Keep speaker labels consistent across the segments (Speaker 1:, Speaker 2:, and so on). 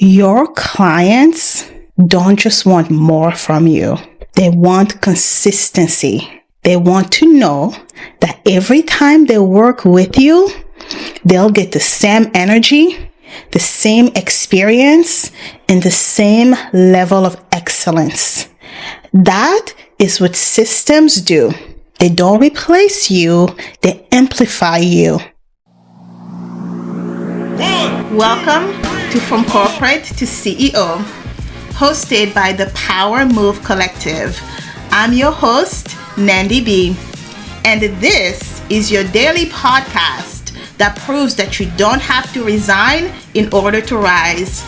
Speaker 1: Your clients don't just want more from you. They want consistency. They want to know that every time they work with you, they'll get the same energy, the same experience, and the same level of excellence. That is what systems do. They don't replace you, they amplify you. Welcome to From Corporate to CEO, hosted by the Power Move Collective. I'm your host, Nandy B, and this is your daily podcast that proves that you don't have to resign in order to rise.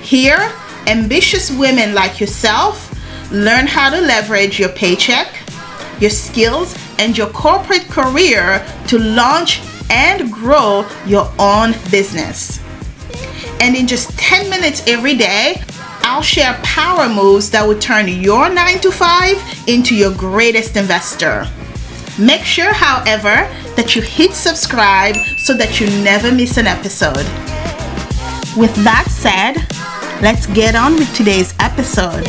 Speaker 1: Here, ambitious women like yourself learn how to leverage your paycheck, your skills, and your corporate career to launch and grow your own business. And in just 10 minutes every day, I'll share power moves that will turn your 9 to 5 into your greatest investor. Make sure, however, that you hit subscribe so that you never miss an episode. With that said, let's get on with today's episode.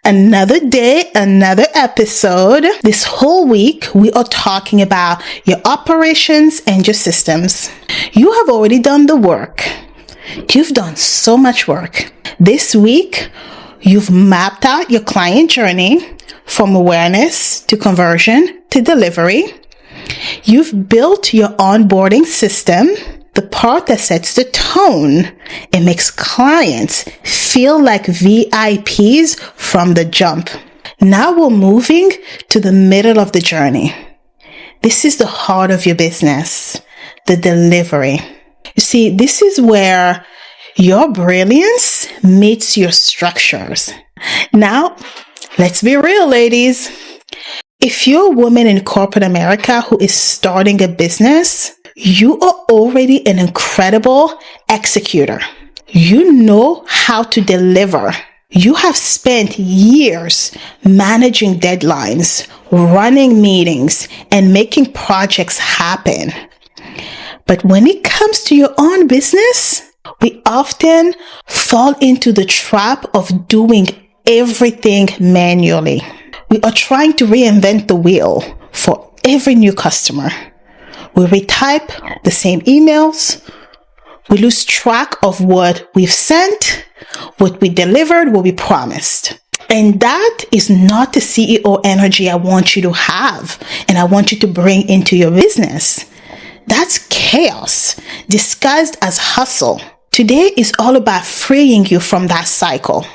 Speaker 1: Another day, another episode. This whole week, we are talking about your operations and your systems. You have already done the work. You've done so much work. This week, you've mapped out your client journey from awareness to conversion to delivery. You've built your onboarding system, the part that sets the tone and makes clients feel like VIPs from the jump. Now we're moving to the middle of the journey. This is the heart of your business, the delivery. You see, this is where your brilliance meets your structures. Now, let's be real, ladies. If you're a woman in corporate America who is starting a business, you are already an incredible executor. You know how to deliver. You have spent years managing deadlines, running meetings, and making projects happen. But when it comes to your own business, we often fall into the trap of doing everything manually. We are trying to reinvent the wheel for every new customer. We retype the same emails. We lose track of what we've sent, what we delivered, what we promised. And that is not the CEO energy I want you to have and I want you to bring into your business. That's chaos disguised as hustle. Today is all about freeing you from that cycle.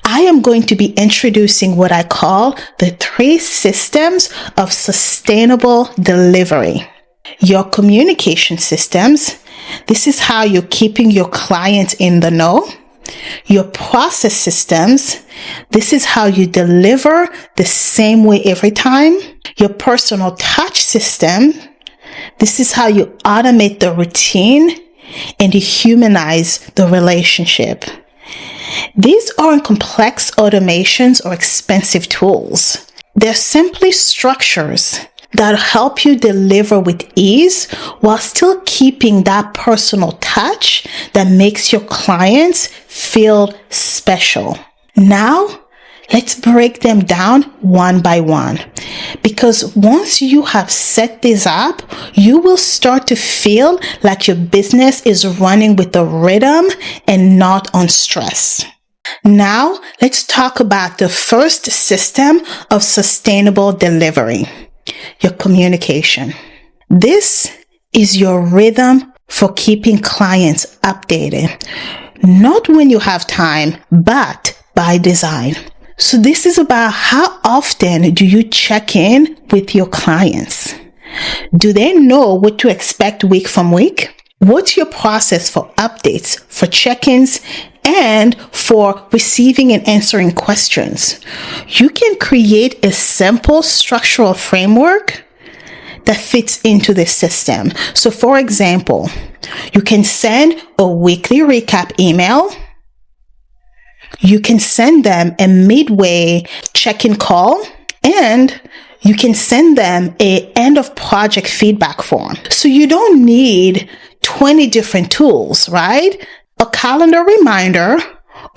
Speaker 1: I am going to be introducing what I call the 3 systems of sustainable delivery. Your communication systems. This is how you're keeping your clients in the know. Your process systems. This is how you deliver the same way every time. Your personal touch system. This is how you automate the routine and you humanize the relationship. These aren't complex automations or expensive tools. They're simply structures that help you deliver with ease while still keeping that personal touch that makes your clients feel special. Now, let's break them down one by one. Because once you have set this up, you will start to feel like your business is running with a rhythm and not on stress. Now, let's talk about the first system of sustainable delivery, your communication. This is your rhythm for keeping clients updated. Not when you have time, but by design. So this is about how often do you check in with your clients? Do they know what to expect week from week? What's your process for updates, for check-ins, and for receiving and answering questions? You can create a simple structural framework that fits into this system. So for example, you can send a weekly recap email. You can send them a midway check-in call, and You can send them a end of project feedback form. So you don't need 20 different tools, right? A calendar reminder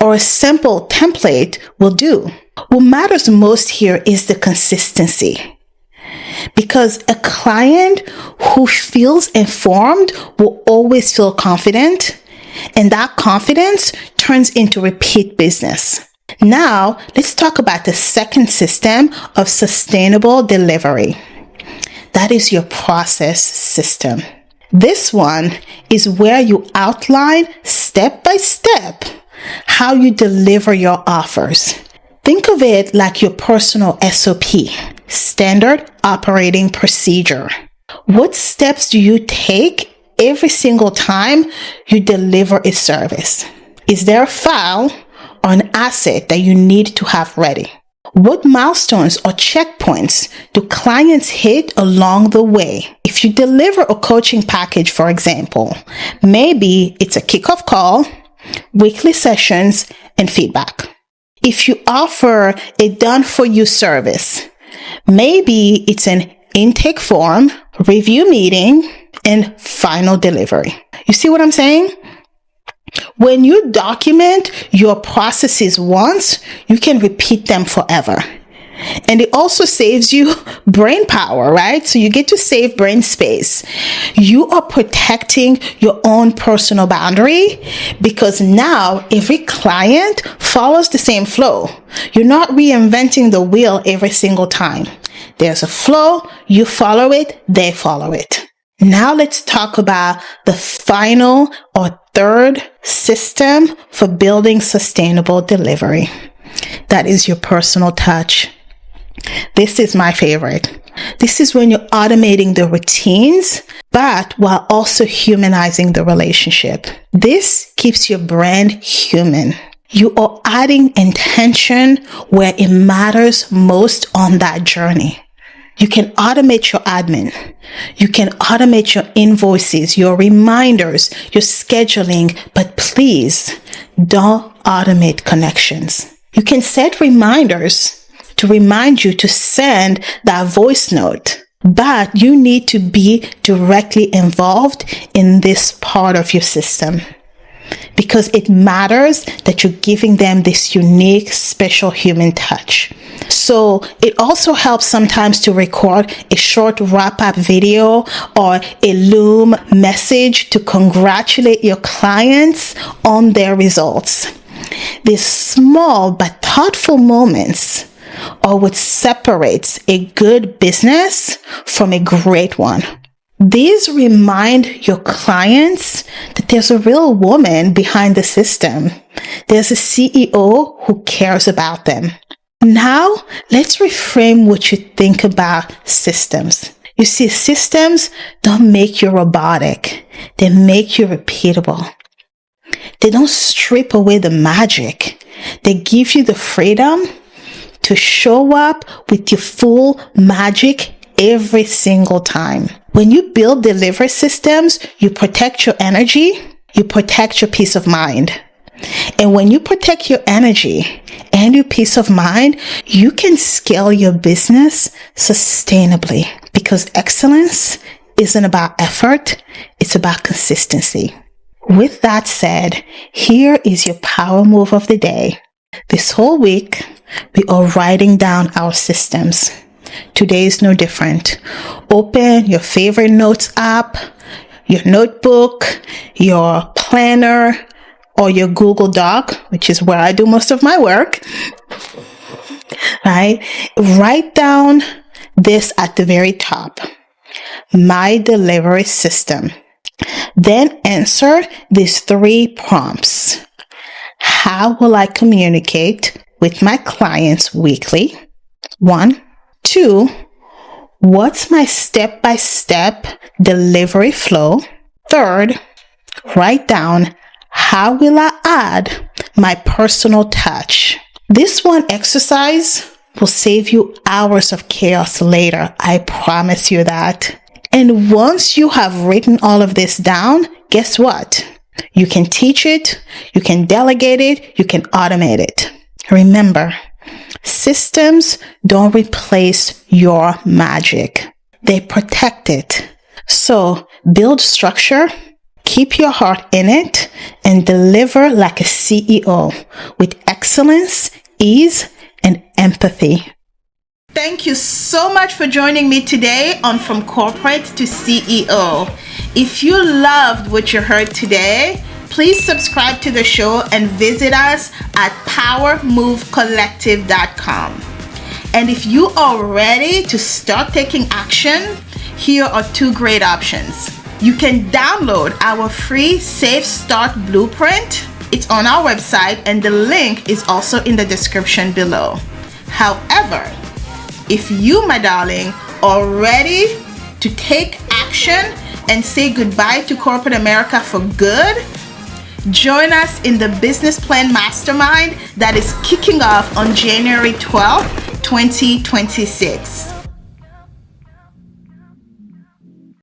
Speaker 1: or a simple template will do. What matters most here is the consistency. Because a client who feels informed will always feel confident, and that confidence turns into repeat business. Now, let's talk about the second system of sustainable delivery. That is your process system. This one is where you outline step by step how you deliver your offers. Think of it like your personal SOP, standard operating procedure. What steps do you take every single time you deliver a service? Is there a file or an asset that you need to have ready? What milestones or checkpoints do clients hit along the way? If you deliver a coaching package, for example, maybe it's a kickoff call, weekly sessions, and feedback. If you offer a done-for-you service, maybe it's an intake form, review meeting, and final delivery. You see what I'm saying? When you document your processes once, you can repeat them forever. And it also saves you brain power, right? So you get to save brain space. You are protecting your own personal boundary because now every client follows the same flow. You're not reinventing the wheel every single time. There's a flow, you follow it, they follow it. Now let's talk about the final or third system for building sustainable delivery. That is your personal touch. This is my favorite. This is when you're automating the routines, but while also humanizing the relationship. This keeps your brand human. You are adding intention where it matters most on that journey. You can automate your admin. You can automate your invoices, your reminders, your scheduling, but please don't automate connections. You can set reminders to remind you to send that voice note, but you need to be directly involved in this part of your system because it matters that you're giving them this unique, special human touch. So it also helps sometimes to record a short wrap-up video or a Loom message to congratulate your clients on their results. These small but thoughtful moments are what separates a good business from a great one. These remind your clients that there's a real woman behind the system. There's a CEO who cares about them. Now, let's reframe what you think about systems. You see, systems don't make you robotic. They make you repeatable. They don't strip away the magic. They give you the freedom to show up with your full magic every single time. When you build delivery systems, you protect your energy, you protect your peace of mind. And when you protect your energy and your peace of mind, you can scale your business sustainably because excellence isn't about effort, it's about consistency. With that said, here is your power move of the day. This whole week, we are writing down our systems. Today is no different. Open your favorite notes app, your notebook, your planner, or your Google Doc, which is where I do most of my work, right? Write down this at the very top. My delivery system. Then answer these 3 prompts. How will I communicate with my clients weekly? 1. 2. What's my step-by-step delivery flow? 3rd, write down how will I add my personal touch. This one exercise will save you hours of chaos later. I promise you that. And once you have written all of this down, guess what? You can teach it, you can delegate it, you can automate it. Remember, Systems don't replace your magic. They protect it. So build structure, keep your heart in it, and deliver like a CEO with excellence, ease, and empathy. Thank you so much for joining me today on From Corporate to CEO. If you loved what you heard today, please subscribe to the show and visit us at powermovecollective.com. And if you are ready to start taking action, here are two great options. You can download our free Safe Start Blueprint. It's on our website and the link is also in the description below. However, if you, my darling, are ready to take action and say goodbye to corporate America for good, join us in the Business Plan Mastermind that is kicking off on January 12th, 2026.